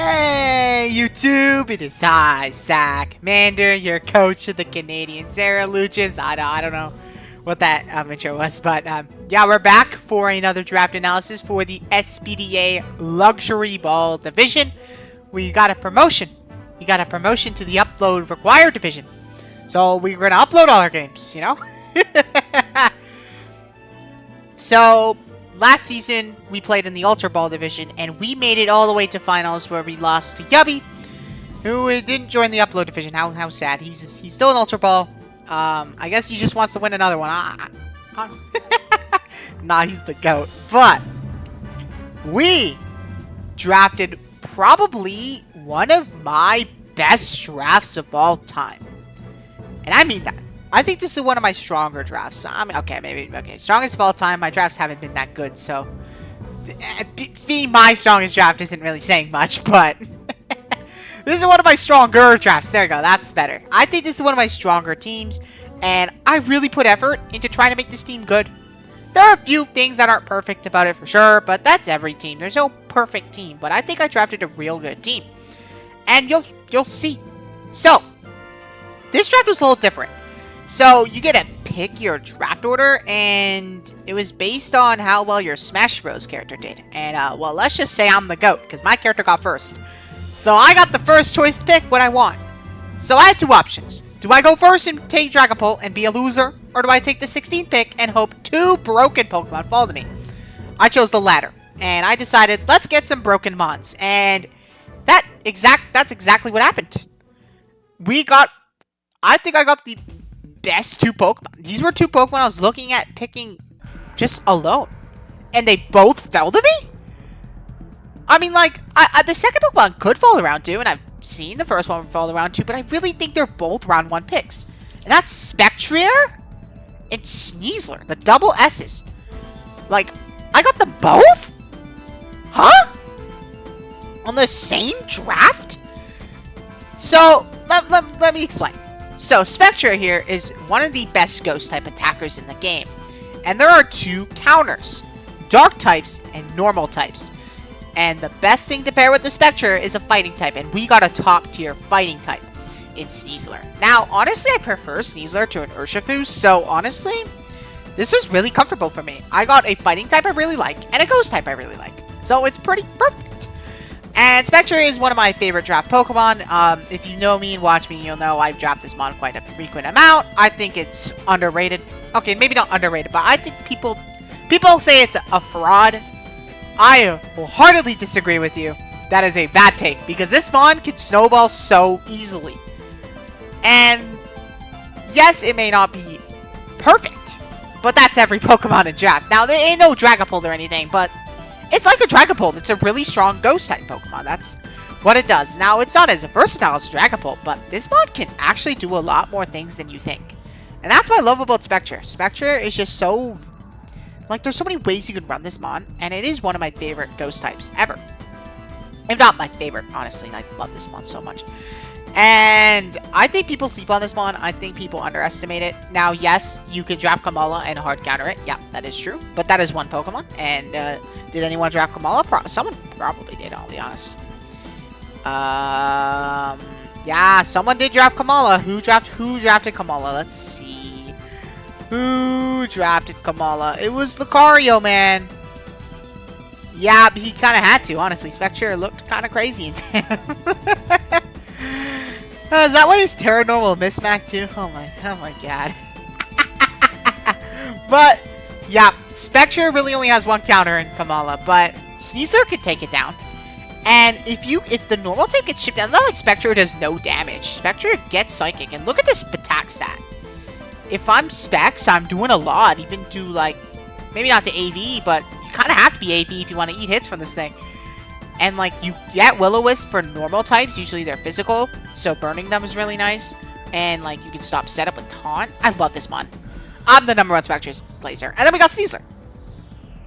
Hey YouTube, it is I, Zach Mander, your coach of the Canadian Sarah Luchas. I don't know what that intro was, but yeah, we're back for another draft analysis for the Spda Luxury Ball Division. We got a promotion. We got a promotion to the upload required division. So we're gonna upload all our games, you know? So last season, we played in the Ultra Ball Division, and we made it all the way to finals where we lost to Yubby, who didn't join the Upload Division. How sad. He's still in Ultra Ball. I guess he just wants to win another one. Nah, he's the GOAT. But we drafted probably one of my best drafts of all time. And I mean that. I think this is one of my stronger drafts. I mean, okay, strongest of all time. My drafts haven't been that good, so being my strongest draft isn't really saying much, but this is one of my stronger drafts. There you go, that's better. I think this is one of my stronger teams, and I really put effort into trying to make this team good. There are a few things that aren't perfect about it for sure, but that's every team. There's no perfect team, but I think I drafted a real good team, and you'll see. So this draft was a little different. So, you get to pick your draft order, and it was based on how well your Smash Bros. Character did. And, well, let's just say I'm the GOAT, because my character got first. So, I got the first choice to pick what I want. So, I had two options. Do I go first and take Dragapult and be a loser? Or do I take the 16th pick and hope two broken Pokemon fall to me? I chose the latter. And I decided, let's get some broken mons. And that's exactly what happened. I think I got the best two Pokemon. These were two Pokemon I was looking at picking just alone. And they both fell to me? I mean, like, the second Pokemon could fall around 2, and I've seen the first one fall around 2, but I really think they're both round 1 picks. And that's Spectrier and Sneasler, the double S's. Like, I got them both? Huh? On the same draft? So, let me explain. So, Spectrier here is one of the best Ghost-type attackers in the game. And there are two counters. Dark types and normal types. And the best thing to pair with the Spectrier is a fighting type. And we got a top-tier fighting type in Sneasler. Now, honestly, I prefer Sneasler to an Urshifu. So, honestly, this was really comfortable for me. I got a fighting type I really like and a Ghost type I really like. So, it's pretty perfect. And Spectrier is one of my favorite draft Pokemon. If you know me and watch me, you'll know I've dropped this mon quite a frequent amount. I think it's underrated. Okay, maybe not underrated, but I think people say it's a fraud. I wholeheartedly disagree with you. That is a bad take, because this mon can snowball so easily. And yes, it may not be perfect, but that's every Pokemon in draft. Now, there ain't no Dragapult or anything, but it's like a Dragapult. It's a really strong Ghost-type Pokemon. That's what it does. Now, it's not as versatile as Dragapult, but this mod can actually do a lot more things than you think. And that's what I love about Spectrier. Spectrier is just so... like, there's so many ways you can run this mod, and it is one of my favorite Ghost-types ever. If not my favorite, honestly. I love this mod so much. And I think people sleep on this mon. I think people underestimate it. Now, yes, you can draft Kamala and hard counter it. Yeah, that is true. But that is one Pokemon. And did anyone draft Kamala? Someone probably did, I'll be honest. Yeah, someone did draft Kamala. Who drafted Kamala? Let's see. Who drafted Kamala? It was Lucario, man. Yeah, but he kind of had to, honestly. Spectrier looked kind of crazy in tan. Is that why he's Terra Normal Mismac too? Oh my god. But, yeah, Spectrier really only has one counter in Kamala, but Sneasler can take it down. And if the normal type gets shipped down, not like Spectrier does no damage. Spectrier gets Psychic, and look at this attack stat. If I'm Specs, I'm doing a lot, even to, like, maybe not to AV, but you kind of have to be AV if you want to eat hits from this thing. And, like, you get Will-O-Wisp for normal types. Usually they're physical, so burning them is really nice. And, like, you can stop setup with Taunt. I love this mon. I'm the #1 Spectrier placer. And then we got Sneasler.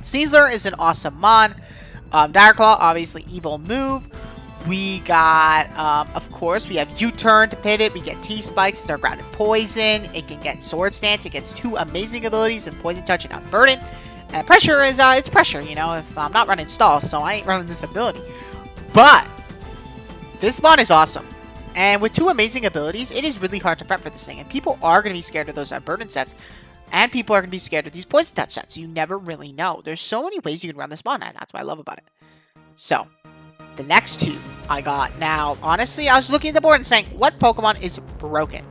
Sneasler is an awesome mon. Dire Claw, obviously evil move. We got, of course, we have U-Turn to pivot. We get T-Spikes, Start Grounded Poison. It can get Sword Stance. It gets 2 amazing abilities in Poison Touch and Unburden. And pressure is, it's pressure, you know, if I'm not running Stall, so I ain't running this ability. But This spawn is awesome. And with 2 amazing abilities, it is really hard to prep for this thing. And people are going to be scared of those Unburden sets. And people are going to be scared of these Poison Touch sets. You never really know. There's so many ways you can run this spawn, and that's what I love about it. So, the next 2 I got. Now, honestly, I was looking at the board and saying, what Pokemon is broken?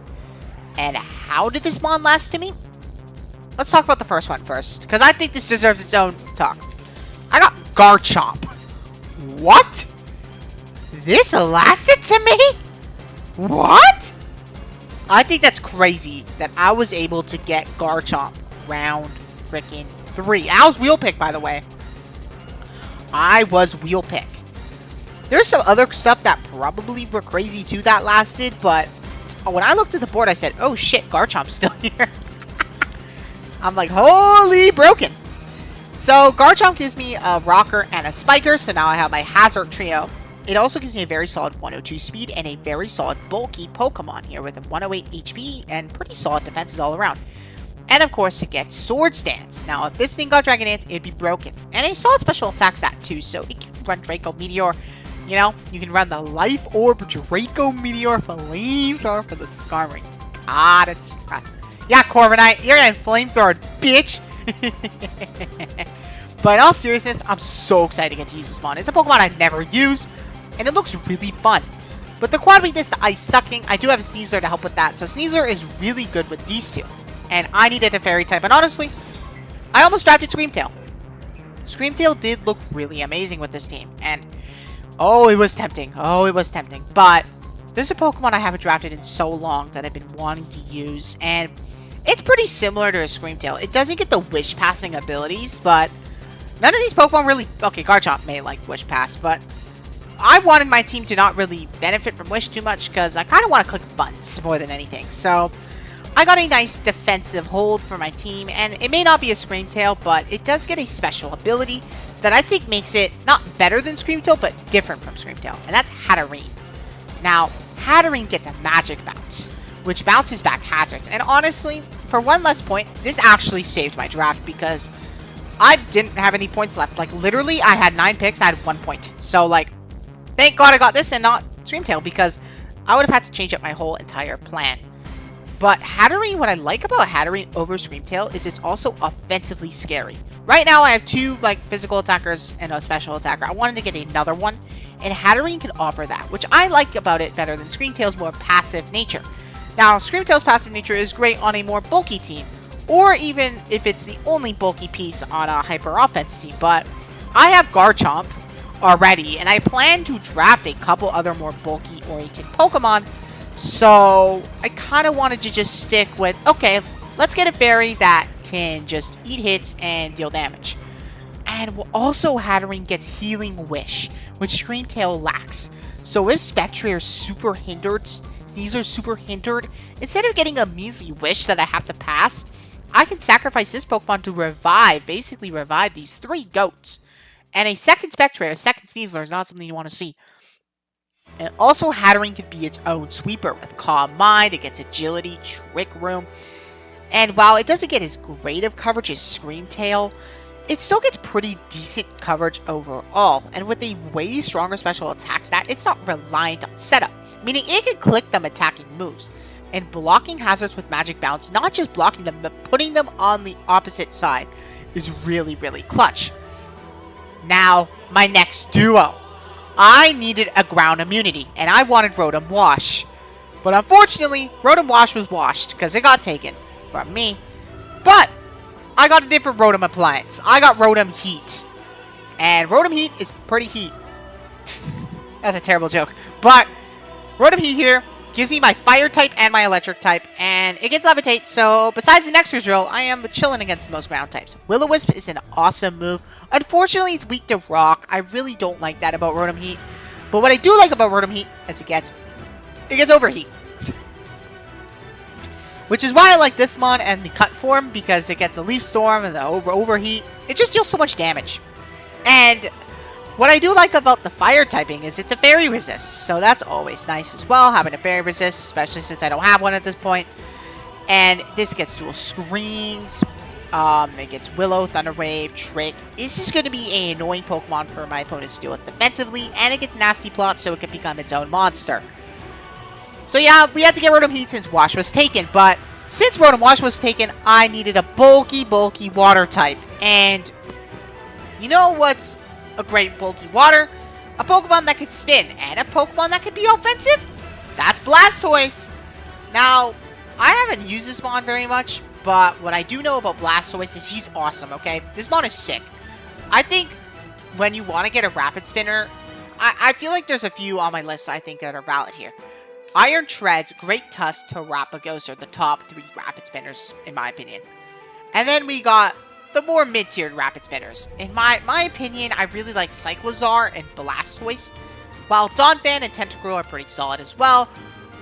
And how did this spawn last to me? Let's talk about the first one first, because I think this deserves its own talk. I got Garchomp. What? This lasted to me? What? I think that's crazy that I was able to get Garchomp round freaking 3. I was wheel pick, by the way. I was wheel pick. There's some other stuff that probably were crazy too that lasted, but when I looked at the board, I said, oh shit, Garchomp's still here. I'm like, holy broken. So Garchomp gives me a Rocker and a Spiker, so now I have my Hazard Trio. It also gives me a very solid 102 speed and a very solid bulky Pokemon here with a 108 HP and pretty solid defenses all around. And of course, it gets Swords Dance. Now, if this thing got Dragon Dance, it'd be broken. And a solid special attack stat too, so it can run Draco Meteor. You know, you can run the Life Orb Draco Meteor Flamethrower for the Skarmory. God, it's impressive. Yeah, Corviknight, you're getting Flamethrower, bitch! But in all seriousness, I'm so excited to get to use this spawn. It's a Pokemon I've never used, and it looks really fun. But the quad weakness, the Ice Sucking, I do have a Sneasler to help with that. So Sneasler is really good with these 2. And I needed a Fairy type. And honestly, I almost drafted Screamtail. Screamtail did look really amazing with this team. And, oh, it was tempting. Oh, it was tempting. But there's a Pokemon I haven't drafted in so long that I've been wanting to use. And it's pretty similar to a Screamtail. It doesn't get the Wish Passing abilities, but none of these Pokemon really... Okay, Garchomp may like Wish Pass, but I wanted my team to not really benefit from Wish too much because I kind of want to click buttons more than anything. So I got a nice defensive hold for my team, and it may not be a Screamtail, but it does get a special ability that I think makes it not better than Screamtail, but different from Screamtail, and that's Hatterene. Now, Hatterene gets a Magic Bounce, which bounces back hazards, and honestly, for one less point, this actually saved my draft because I didn't have any points left. Like, literally, I had 9 picks, I had 1 point. So, like, thank God I got this and not Screamtail, because I would have had to change up my whole entire plan. But Hatterene, what I like about Hatterene over Screamtail is it's also offensively scary. Right now, I have 2, like, physical attackers and a special attacker. I wanted to get another one, and Hatterene can offer that, which I like about it better than Screamtail's more passive nature. Now, Screamtail's passive nature is great on a more bulky team, or even if it's the only bulky piece on a hyper-offense team, but I have Garchomp already, and I plan to draft a couple other more bulky-oriented Pokemon, so I kind of wanted to just stick with, okay, let's get a fairy that can just eat hits and deal damage. And also Hatterene gets Healing Wish, which Screamtail lacks. So if Spectrier is super hindered, these are super hindered, instead of getting a measly Wish that I have to pass, I can sacrifice this Pokemon to revive, basically revive these 3 goats. And a second Spectrier, a second Sneasler is not something you want to see. And also Hatterene could be its own sweeper with Calm Mind, it gets Agility, Trick Room. And while it doesn't get as great of coverage as Screamtail, it still gets pretty decent coverage overall. And with a way stronger special attack stat, it's not reliant on setup, meaning it can click them attacking moves. And blocking hazards with Magic Bounce, not just blocking them, but putting them on the opposite side, is really, really clutch. Now, my next duo. I needed a ground immunity, and I wanted Rotom Wash. But unfortunately, Rotom Wash was washed, because it got taken from me. But I got a different Rotom appliance. I got Rotom Heat. And Rotom Heat is pretty heat. That's a terrible joke. But Rotom Heat here gives me my Fire type and my Electric type, and it gets Levitate, so besides the next drill, I am chilling against most ground types. Will-O-Wisp is an awesome move. Unfortunately, it's weak to Rock. I really don't like that about Rotom Heat. But what I do like about Rotom Heat is it gets Overheat. Which is why I like this mon and the cut form, because it gets a Leaf Storm and the Overheat. It just deals so much damage. And what I do like about the Fire typing is it's a Fairy Resist, so that's always nice as well, having a Fairy Resist, especially since I don't have one at this point. And this gets dual screens. It gets Willow, Thunder Wave, Trick. This is going to be an annoying Pokemon for my opponents to deal with defensively, and it gets Nasty Plot, so it can become its own monster. So yeah, we had to get Rotom Heat since Wash was taken, but since Rotom Wash was taken, I needed a bulky water type. And you know what's a great bulky water? A Pokemon that could spin, and a Pokemon that could be offensive? That's Blastoise! Now, I haven't used this Mon very much, but what I do know about Blastoise is he's awesome, okay? This Mon is sick. I think when you want to get a Rapid Spinner, I feel like there's a few on my list I think that are valid here. Iron Treads, Great Tusk, Terrapagos are the top 3 Rapid Spinners, in my opinion. And then we got the more mid-tiered Rapid Spinners. In my opinion, I really like Cyclizar and Blastoise, while Donphan and Tentacruel are pretty solid as well.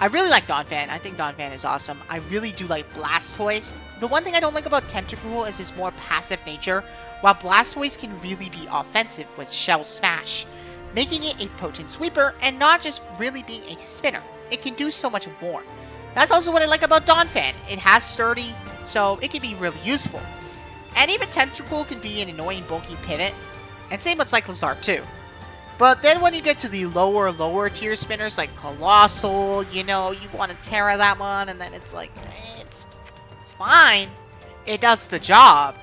I really like Donphan. I think Donphan is awesome. I really do like Blastoise. The one thing I don't like about Tentacruel is his more passive nature, while Blastoise can really be offensive with Shell Smash, making it a potent sweeper and not just really being a spinner. It can do so much more. That's also what I like about Donphan. It has Sturdy, so it can be really useful. And even Tentacruel can be an annoying bulky pivot, and same with Cyclizar too. But then when you get to the lower tier spinners like Colossal, you know, you want to Terra that one, and then it's like, it's fine. It does the job.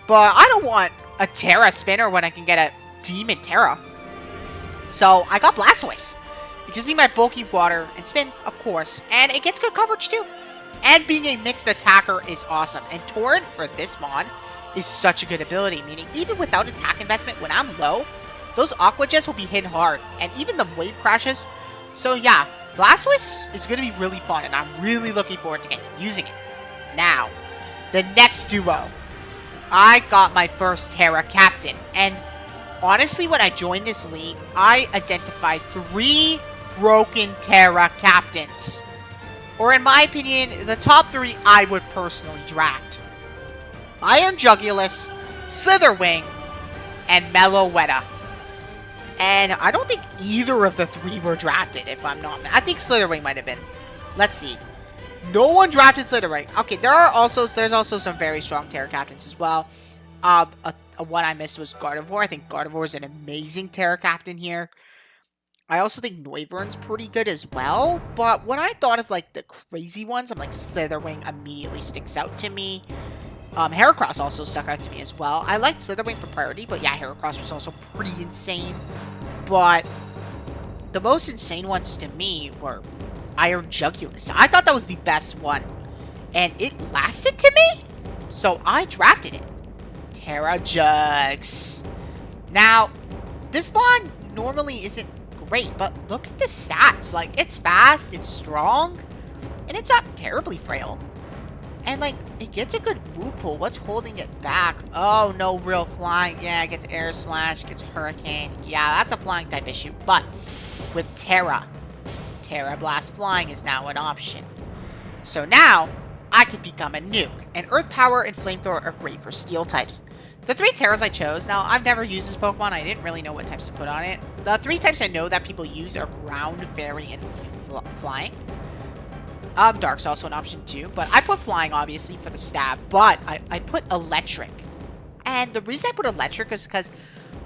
But I don't want a Terra spinner when I can get a Demon Terra. So I got Blastoise. It gives me my bulky water and spin, of course, and it gets good coverage too. And being a mixed attacker is awesome. And Torrent for this Mon is such a good ability, meaning even without attack investment, when I'm low, those Aqua Jets will be hit hard, and even the Wave Crashes. So yeah, Blastoise is going to be really fun, and I'm really looking forward to using it. Now, the next duo. I got my first Terra Captain, and honestly, when I joined this league, I identified 3 broken Terra Captains. Or in my opinion, the top 3 I would personally draft. Iron Jugulus, Slitherwing, and Meloetta. And I don't think either of the 3 were drafted, if I'm not... I think Slitherwing might have been. Let's see. No one drafted Slitherwing. Okay, there's also some very strong Terra Captains as well. One I missed was Gardevoir. I think Gardevoir is an amazing Terra Captain here. I also think Noivern's pretty good as well. But when I thought of, like, the crazy ones, I'm like, Slitherwing immediately sticks out to me. Heracross also stuck out to me as well. I liked Slitherwing for priority, but yeah, Heracross was also pretty insane. But the most insane ones to me were Iron Jugulus. I thought that was the best one. And it lasted to me? So I drafted it. Terra Jugs. Now, this Mon normally isn't great, but look at the stats. Like, it's fast, it's strong, and it's not terribly frail. And, like, it gets a good move pool. What's holding it back? Oh, no real flying. Yeah, it gets Air Slash, gets Hurricane. Yeah, that's a flying type issue. But with Terra Blast Flying is now an option. So now, I could become a nuke. And Earth Power and Flamethrower are great for steel types. The 3 Terras I chose, now, I've never used this Pokemon. I didn't really know what types to put on it. The 3 types I know that people use are Ground, Fairy, and Flying. Dark's also an option too, but I put Flying obviously for the stab, but I put Electric. And the reason I put Electric is because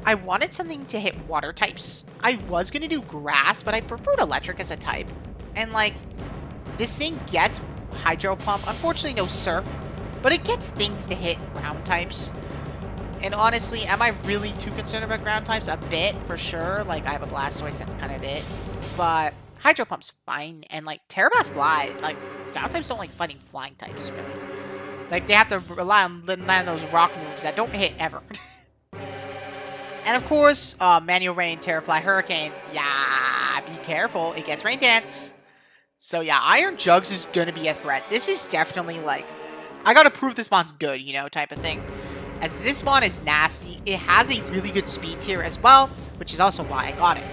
I wanted something to hit water types. I was going to do Grass, but I preferred Electric as a type. And like, this thing gets Hydro Pump, unfortunately no Surf, but it gets things to hit ground types. And honestly, am I really too concerned about ground types? A bit, for sure. Like, I have a Blastoise, that's kind of it. But Hydro Pump's fine, and like Terra Blast Fly, like ground types don't like fighting flying types really. Like they have to rely on those rock moves that don't hit ever. And of course, Manual Rain, Terra Fly, Hurricane. Yeah, be careful, it gets Rain Dance. So yeah, Iron Jugs is gonna be a threat. This is definitely like, I gotta prove this Mon's good, you know, type of thing. As this Mon is nasty, it has a really good speed tier as well, which is also why I got it.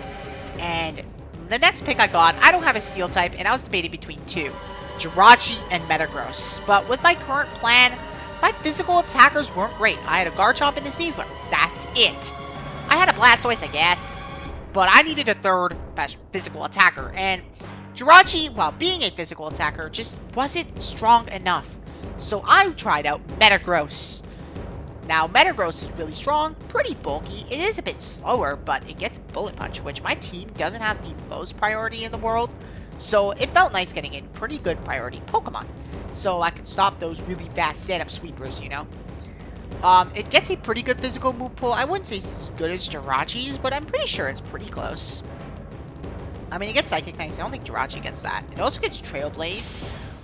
And the next pick I got, I don't have a Steel type, and I was debating between 2, Jirachi and Metagross. But with my current plan, my physical attackers weren't great. I had a Garchomp and a Sneasler. That's it. I had a Blastoise, I guess, but I needed a third physical attacker, and Jirachi, while being a physical attacker, just wasn't strong enough. So I tried out Metagross. Now, Metagross is really strong, pretty bulky. It is a bit slower, but it gets Bullet Punch, which my team doesn't have the most priority in the world. So it felt nice getting in pretty good priority Pokemon. So I can stop those really fast setup sweepers, you know. It gets a pretty good physical move pool. I wouldn't say it's as good as Jirachi's, but I'm pretty sure it's pretty close. I mean, it gets Psychic Fangs. I don't think Jirachi gets that. It also gets Trailblaze,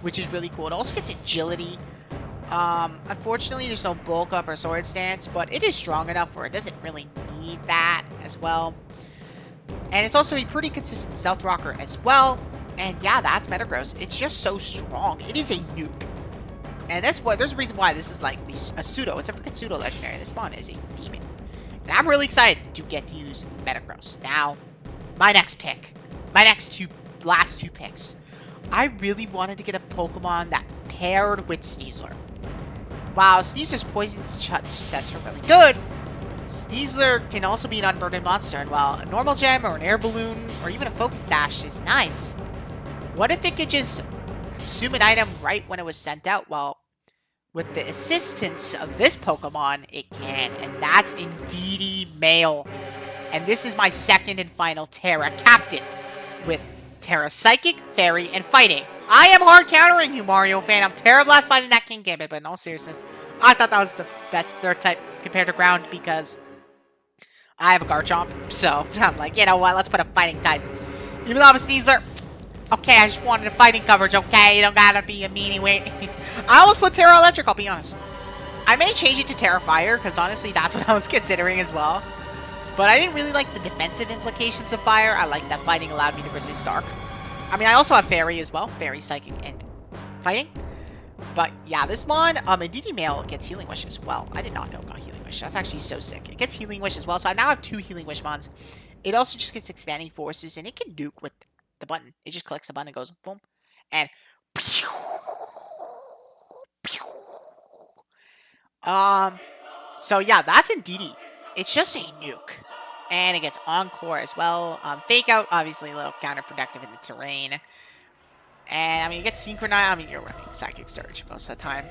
which is really cool. It also gets Agility. Unfortunately, there's no Bulk Up or Sword Stance, but it is strong enough where it doesn't really need that as well. And it's also a pretty consistent Stealth Rocker as well. And yeah, that's Metagross. It's just so strong. It is a nuke. And that's what, there's a reason why this is like a pseudo. It's a freaking pseudo legendary. This spawn is a demon. And I'm really excited to get to use Metagross. Now, my next pick. My last two picks. I really wanted to get a Pokemon that paired with Sneasler. Wow, Sneasler's poison sets are really good. Sneasler can also be an unburdened monster, and while a normal gem or an air balloon or even a focus sash is nice, what if it could just consume an item right when it was sent out? Well, with the assistance of this Pokemon, it can, and that's Indeedee Male. And this is my second and final Terra Captain, with Terra Psychic, Fairy, and Fighting. I am hard countering you, Mario fan. I'm terrible at fighting that King Gambit, but in all seriousness, I thought that was the best third type compared to ground because I have a Garchomp. So I'm like, you know what? Let's put a fighting type. Even though I'm a Sneasler, okay, I just wanted a fighting coverage. Okay, you don't gotta be a meanie. Wait, I almost put Terra Electric. I'll be honest. I may change it to Terra Fire because honestly, that's what I was considering as well. But I didn't really like the defensive implications of Fire. I like that Fighting allowed me to resist Dark. I mean, I also have Fairy as well. Fairy, Psychic, and Fighting. But yeah, this mon, Indeedee Male gets Healing Wish as well. I did not know about Healing Wish. That's actually so sick. It gets Healing Wish as well. So I now have 2 Healing Wish mons. It also just gets Expanding Forces, and it can nuke with the button. It just clicks the button and goes boom. And pew, pew. So yeah, that's Indeedee. It's just a nuke. And it gets Encore as well. Fake Out, obviously a little counterproductive in the terrain. And, I mean, you get Synchronize. I mean, you're running Psychic Surge most of the time.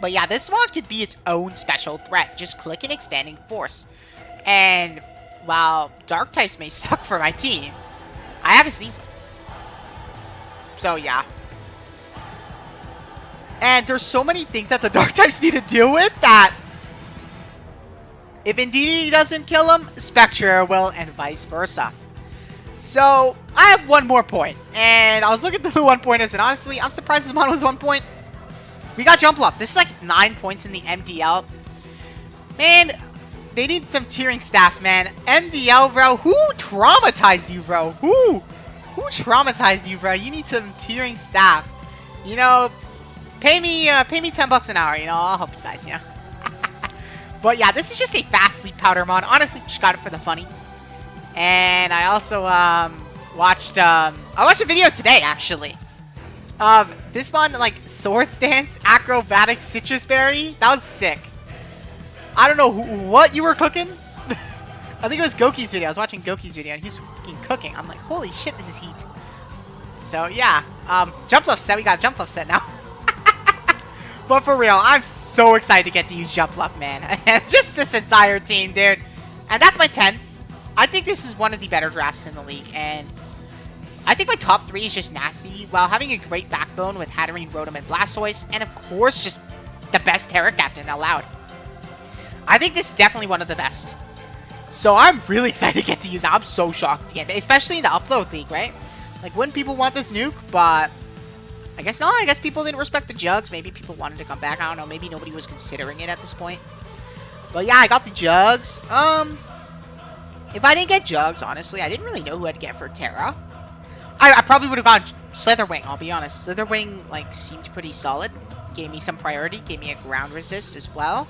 But yeah, this mod could be its own special threat. Just click an Expanding Force. And while Dark types may suck for my team, I have a Sneasel. So, yeah. And there's so many things that the Dark types need to deal with that if Indeedee doesn't kill him, Spectrier will, and vice versa. So, I have one more point. And I was looking at the 1 pointers, and honestly, I'm surprised this mod was 1 point. We got Jump Bluff. This is like 9 points in the MDL. Man, they need some tearing staff, man. MDL, bro. Who traumatized you, bro? Who traumatized you, bro? You need some tearing staff. You know, pay me $10 an hour. You know, I'll help you guys. You know. But yeah, this is just a fast sleep powder mod. Honestly, just got it for the funny. And I also watched I watched a video today actually. This one like Sword Stance, Acrobatic Citrus Berry. That was sick. I don't know what you were cooking. I think it was Goki's video. I was watching Goki's video and he's fucking cooking. I'm like, holy shit, this is heat. So yeah, Jump Bluff set. We got a Jump Bluff set now. But for real, I'm so excited to get to use Jump Bluff, man. And just this entire team, dude. And that's my 10. I think this is one of the better drafts in the league. And I think my top 3 is just nasty, while having a great backbone with Hatterene, Rotom, and Blastoise. And of course, just the best Terra Captain allowed. I think this is definitely one of the best. So I'm really excited to get to use it. I'm so shocked to get it, especially in the Upload League, right? Like, wouldn't people want this nuke? But I guess not. I guess people didn't respect the Jugs. Maybe people wanted to come back. I don't know. Maybe nobody was considering it at this point. But yeah, I got the Jugs. If I didn't get Jugs, honestly, I didn't really know who I'd get for Terra. I probably would have gone Slitherwing, I'll be honest. Slitherwing, like, seemed pretty solid. Gave me some priority. Gave me a ground resist as well.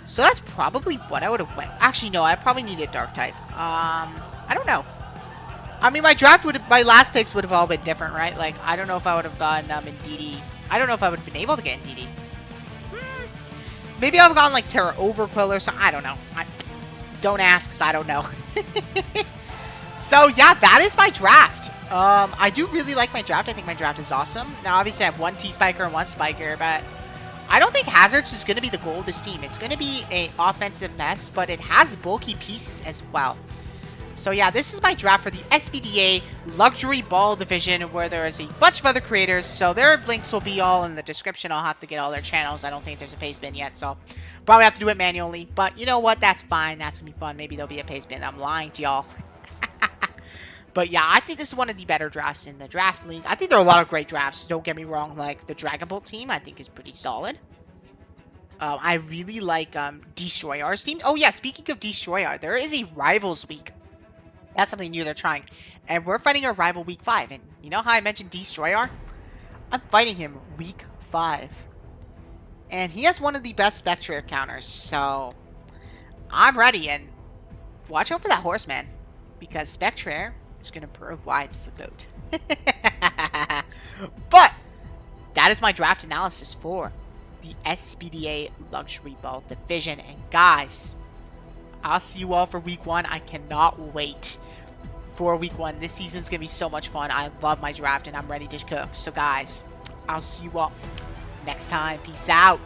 So that's probably what I would have went. Actually, no, I probably needed Dark type. I don't know. I mean, my last picks would have all been different, right? Like, I don't know if I would have gotten Indeedee. I don't know if I would have been able to get Indeedee. Maybe I would have gone, like, Terra Overquill or something. I don't know. Don't ask, because I don't know. So, yeah, that is my draft. I do really like my draft. I think my draft is awesome. Now, obviously, I have one T-Spiker and one Spiker, but I don't think Hazards is going to be the goal of this team. It's going to be an offensive mess, but it has bulky pieces as well. So yeah, this is my draft for the SPDA Luxury Ball Division, where there is a bunch of other creators. So their links will be all in the description. I'll have to get all their channels. I don't think there's a paste bin yet, so probably have to do it manually. But you know what? That's fine. That's going to be fun. Maybe there'll be a paste bin. I'm lying to y'all. But yeah, I think this is one of the better drafts in the draft league. I think there are a lot of great drafts. Don't get me wrong. Like, the Dragon Bolt team, I think, is pretty solid. I really like Destroyer's team. Oh yeah, speaking of Destroyer, there is a Rivals Week. That's something new they're trying. And we're fighting a rival week 5. And you know how I mentioned Destroyer? I'm fighting him week 5. And he has one of the best Spectrier counters. So I'm ready. And watch out for that Horseman. Because Spectrier is going to prove why it's the GOAT. But that is my draft analysis for the SPDA Luxury Ball Division. And guys, I'll see you all for week 1. I cannot wait for week 1. This season's going to be so much fun. I love my draft and I'm ready to cook. So guys, I'll see you all next time. Peace out.